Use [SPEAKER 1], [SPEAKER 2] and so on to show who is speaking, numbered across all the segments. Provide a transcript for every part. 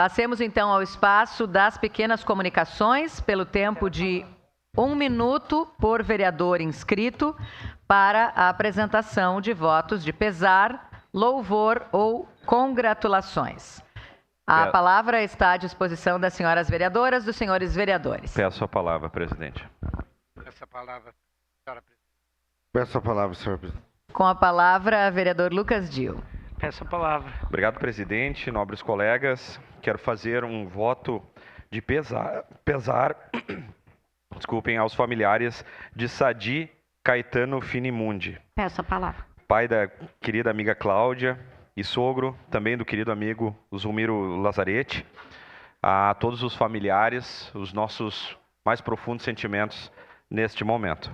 [SPEAKER 1] Passemos então ao espaço das pequenas comunicações, pelo tempo de 1 minuto por vereador inscrito, para a apresentação de votos de pesar, louvor ou congratulações. A palavra está à disposição das senhoras vereadoras, dos senhores vereadores.
[SPEAKER 2] Peço a palavra, presidente.
[SPEAKER 3] Peço a palavra, senhora presidente.
[SPEAKER 4] Peço a palavra, senhor presidente.
[SPEAKER 1] Com a palavra, vereador Lucas Dil.
[SPEAKER 3] Peço a palavra.
[SPEAKER 2] Obrigado, presidente, nobres colegas. Quero fazer um voto de pesar desculpem, aos familiares de Sadi Caetano Finimundi.
[SPEAKER 5] Peço a palavra.
[SPEAKER 2] Pai da querida amiga Cláudia e sogro também do querido amigo Zulmiro Lazarete. A todos os familiares, os nossos mais profundos sentimentos neste momento.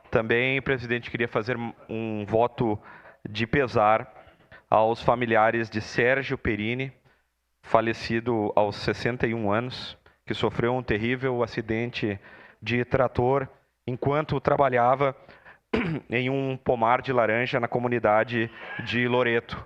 [SPEAKER 2] Também, presidente, queria fazer um voto de pesar aos familiares de Sérgio Perini, falecido aos 61 anos, que sofreu um terrível acidente de trator enquanto trabalhava em um pomar de laranja na comunidade de Loreto.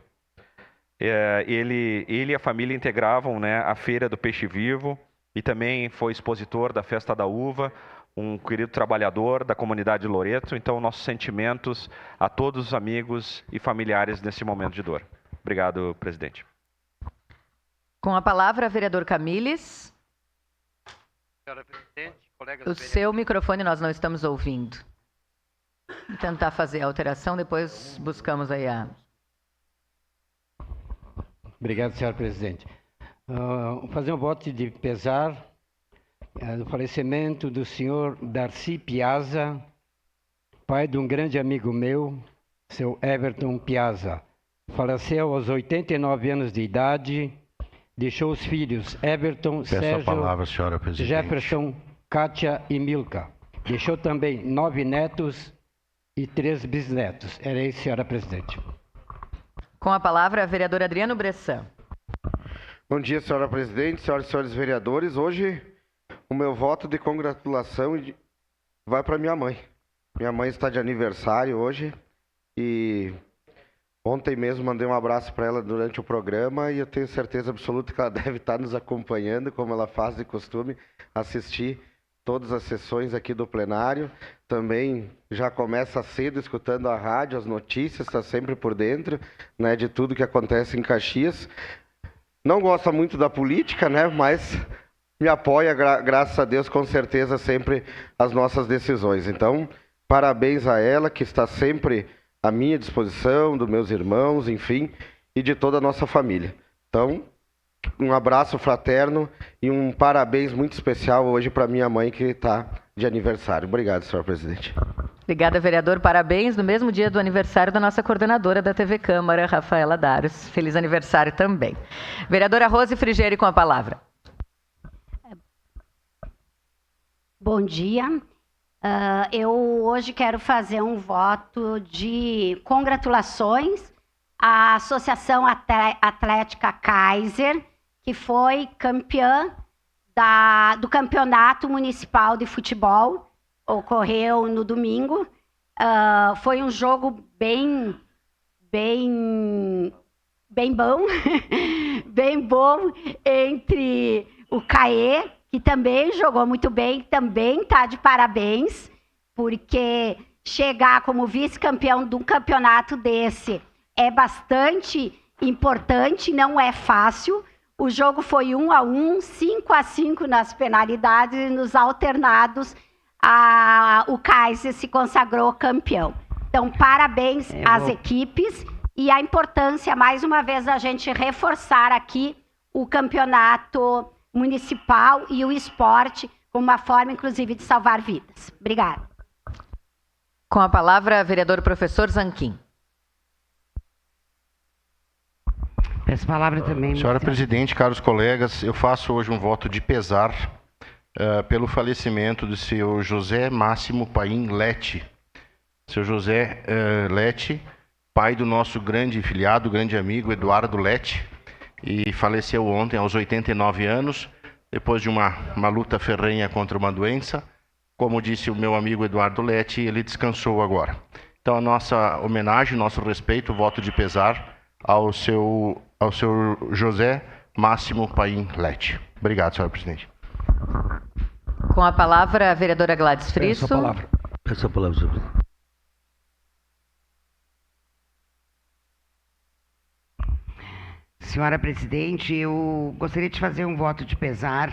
[SPEAKER 2] Ele e a família integravam, né, a Feira do Peixe Vivo e também foi expositor da Festa da Uva, um querido trabalhador da comunidade de Loreto. Então, nossos sentimentos a todos os amigos e familiares nesse momento de dor. Obrigado, presidente.
[SPEAKER 1] Com a palavra, vereador Camilles.
[SPEAKER 3] Senhora presidente, colegas
[SPEAKER 1] O seu microfone nós não estamos ouvindo. Vou tentar fazer a alteração, depois buscamos aí a...
[SPEAKER 6] Obrigado, senhora presidente. Vou fazer um voto de pesar do falecimento do senhor Darcy Piazza, pai de um grande amigo meu, seu Everton Piazza. Faleceu aos 89 anos de idade, deixou os filhos Everton,
[SPEAKER 4] Peço
[SPEAKER 6] Sérgio,
[SPEAKER 4] a palavra, senhora presidente.
[SPEAKER 6] Jefferson, Kátia e Milka. Deixou também 9 netos e 3 bisnetos. Era isso, senhora presidente.
[SPEAKER 1] Com a palavra, vereador Adriano Bressan.
[SPEAKER 4] Bom dia, senhora presidente, senhoras e senhores vereadores. Hoje, o meu voto de congratulação vai para minha mãe. Minha mãe está de aniversário hoje e ontem mesmo mandei um abraço para ela durante o programa e eu tenho certeza absoluta que ela deve estar nos acompanhando, como ela faz de costume, assistir todas as sessões aqui do plenário. Também já começa cedo escutando a rádio, as notícias, está sempre por dentro, né, de tudo que acontece em Caxias. Não gosta muito da política, né, mas me apoia, graças a Deus, com certeza, sempre as nossas decisões. Então, parabéns a ela, que está sempre à minha disposição, dos meus irmãos, enfim, e de toda a nossa família. Então, um abraço fraterno e um parabéns muito especial hoje para minha mãe, que está de aniversário. Obrigado, senhor presidente.
[SPEAKER 1] Obrigada, vereador. Parabéns no mesmo dia do aniversário da nossa coordenadora da TV Câmara, Rafaela Daros. Feliz aniversário também. Vereadora Rose Frigeri com a palavra.
[SPEAKER 5] Bom dia. Eu hoje quero fazer um voto de congratulações à Associação Atlética Kaiser, que foi campeã do Campeonato Municipal de Futebol. Ocorreu no domingo. Foi um jogo bem bom, bem bom entre o CAE, que também jogou muito bem, também está de parabéns, porque chegar como vice-campeão de um campeonato desse é bastante importante, não é fácil. O jogo foi 1-1, 5-5 nas penalidades e nos alternados o Kaiser se consagrou campeão. Então, parabéns às equipes e a importância, mais uma vez, da gente reforçar aqui o campeonato municipal e o esporte como uma forma, inclusive, de salvar vidas. Obrigada.
[SPEAKER 1] Com a palavra, vereador professor Zanquim.
[SPEAKER 7] Peço palavra também.
[SPEAKER 4] Senhora presidente, caros colegas, eu faço hoje um voto de pesar pelo falecimento do senhor José Máximo Paim Lete. Seu José Lete, pai do nosso grande filiado, grande amigo Eduardo Lete, e faleceu ontem aos 89 anos, depois de uma luta ferrenha contra uma doença. Como disse o meu amigo Eduardo Lete, ele descansou agora. Então, a nossa homenagem, nosso respeito, voto de pesar ao seu José
[SPEAKER 8] Máximo Paim Lete. Obrigado, senhora presidente.
[SPEAKER 1] Com a palavra, a vereadora Gladys Frisso.
[SPEAKER 9] Peço a palavra, senhor presidente.
[SPEAKER 7] Senhora presidente, eu gostaria de fazer um voto de pesar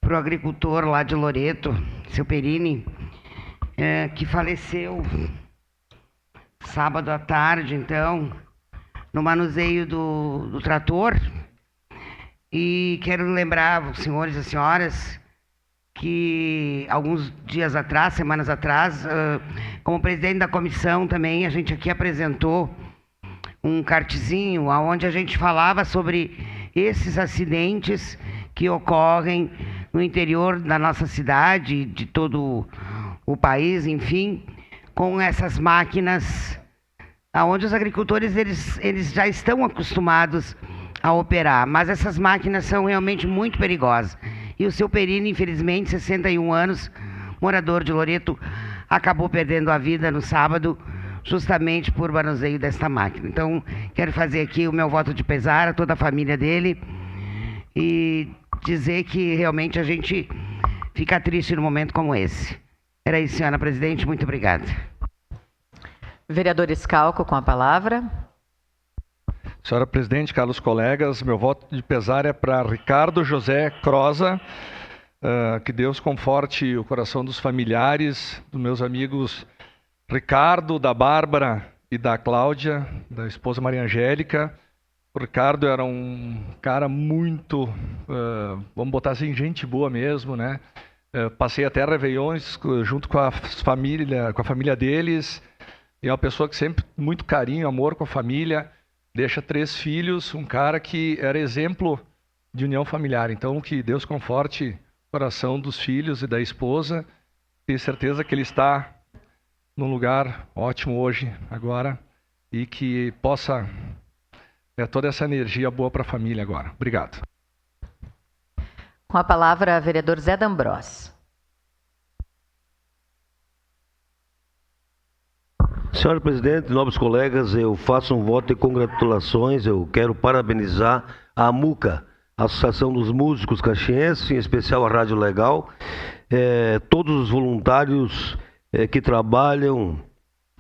[SPEAKER 7] para o agricultor lá de Loreto, seu Perini, que faleceu sábado à tarde, então, no manuseio do trator. E quero lembrar os senhores e as senhoras que alguns dias atrás, semanas atrás, como presidente da comissão também, a gente aqui apresentou um cartezinho onde a gente falava sobre esses acidentes que ocorrem no interior da nossa cidade, de todo o país, enfim, com essas máquinas, onde os agricultores eles já estão acostumados a operar, mas essas máquinas são realmente muito perigosas. E o seu Perini, infelizmente, 61 anos, morador de Loreto, acabou perdendo a vida no sábado, justamente por manuseio desta máquina. Então, quero fazer aqui o meu voto de pesar a toda a família dele e dizer que realmente a gente fica triste num momento como esse. Era isso, senhora presidente. Muito obrigada.
[SPEAKER 1] Vereador Scalco, com a palavra.
[SPEAKER 10] Senhora presidente, caros colegas, meu voto de pesar é para Ricardo José Croza. Que Deus conforte o coração dos familiares, dos meus amigos Ricardo, da Bárbara e da Cláudia, da esposa Maria Angélica. O Ricardo era um cara muito, vamos botar assim, gente boa mesmo, né? Passei até Réveillões junto com a família deles. E é uma pessoa que sempre muito carinho, amor com a família. Deixa 3 filhos, um cara que era exemplo de união familiar. Então, que Deus conforte o coração dos filhos e da esposa. Tenho certeza que ele está num lugar ótimo hoje, agora, e que possa toda essa energia boa para a família agora. Obrigado.
[SPEAKER 1] Com a palavra, vereador Zé D'Ambros.
[SPEAKER 9] Senhora presidente, nobres colegas, eu faço um voto de congratulações. Eu quero parabenizar a AMUCA, Associação dos Músicos Caxienses, em especial a Rádio Legal, todos os voluntários que trabalham,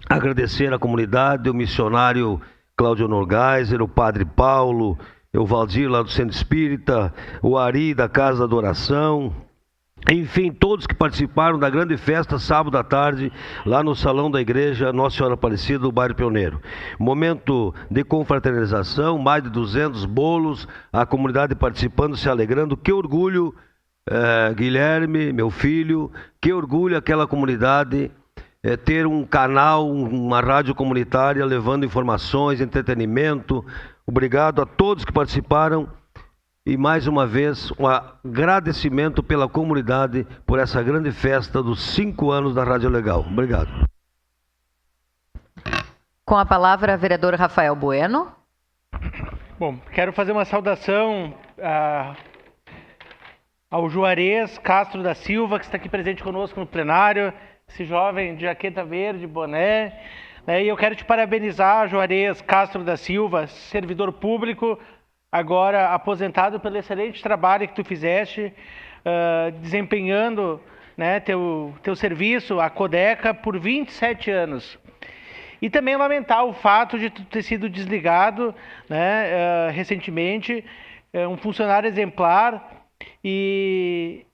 [SPEAKER 9] agradecer à comunidade, o missionário Cláudio Norgeiser, o padre Paulo, o Valdir lá do Centro Espírita, o Ari da Casa da Adoração, enfim, todos que participaram da grande festa sábado à tarde, lá no salão da igreja Nossa Senhora Aparecida, do bairro Pioneiro. Momento de confraternização, mais de 200 bolos, a comunidade participando, se alegrando. Que orgulho, Guilherme, meu filho, que orgulho aquela comunidade ter um canal, uma rádio comunitária levando informações, entretenimento. Obrigado a todos que participaram. E mais uma vez, um agradecimento pela comunidade por essa grande festa dos 5 anos da Rádio Legal. Obrigado.
[SPEAKER 1] Com a palavra, vereador Rafael Bueno.
[SPEAKER 3] Bom, quero fazer uma saudação ao Juarez Castro da Silva, que está aqui presente conosco no plenário, esse jovem de jaqueta verde, boné. E eu quero te parabenizar, Juarez Castro da Silva, servidor público, agora aposentado, pelo excelente trabalho que tu fizeste, desempenhando, né, teu serviço à Codeca por 27 anos. E também lamentar o fato de tu ter sido desligado, né, recentemente, um funcionário exemplar e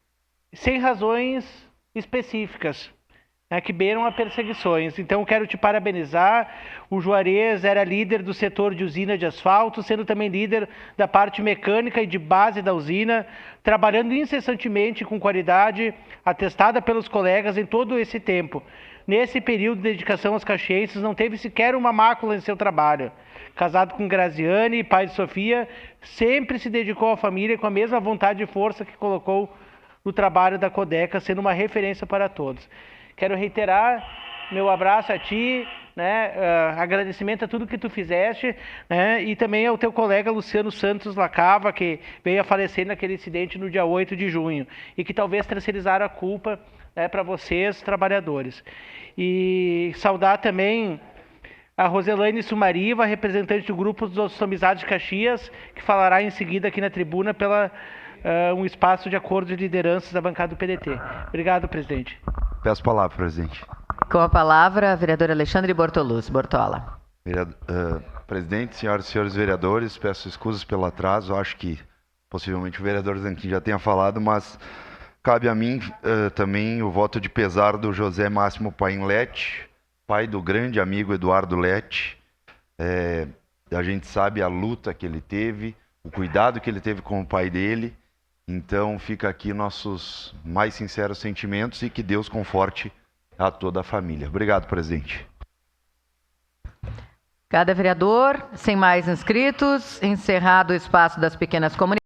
[SPEAKER 3] sem razões específicas, que beiram a perseguições. Então, quero te parabenizar. O Juarez era líder do setor de usina de asfalto, sendo também líder da parte mecânica e de base da usina, trabalhando incessantemente com qualidade, atestada pelos colegas em todo esse tempo. Nesse período de dedicação aos caxienses, não teve sequer uma mácula em seu trabalho. Casado com Graziane, pai de Sofia, sempre se dedicou à família com a mesma vontade e força que colocou no trabalho da Codeca, sendo uma referência para todos. Quero reiterar meu abraço a ti, né, agradecimento a tudo que tu fizeste, né, e também ao teu colega Luciano Santos Lacava, que veio a falecer naquele incidente no dia 8 de junho, e que talvez terceirizaram a culpa, né, para vocês, trabalhadores. E saudar também a Roselaine Sumariva, representante do grupo dos Nossos Amizades de Caxias, que falará em seguida aqui na tribuna pela um espaço de acordo de lideranças da bancada do PDT. Obrigado, presidente.
[SPEAKER 11] Peço a palavra, presidente.
[SPEAKER 1] Com a palavra, vereador Alexandre Bortola.
[SPEAKER 11] Presidente, senhoras e senhores vereadores, peço escusas pelo atraso. Acho que possivelmente o vereador Zanquim já tenha falado, mas cabe a mim também o voto de pesar do José Máximo Paim Lete, pai do grande amigo Eduardo Lete. A gente sabe a luta que ele teve, o cuidado que ele teve com o pai dele. Então fica aqui nossos mais sinceros sentimentos e que Deus conforte a toda a família. Obrigado, presidente.
[SPEAKER 1] Cada vereador, sem mais inscritos, encerrado o espaço das pequenas comunidades.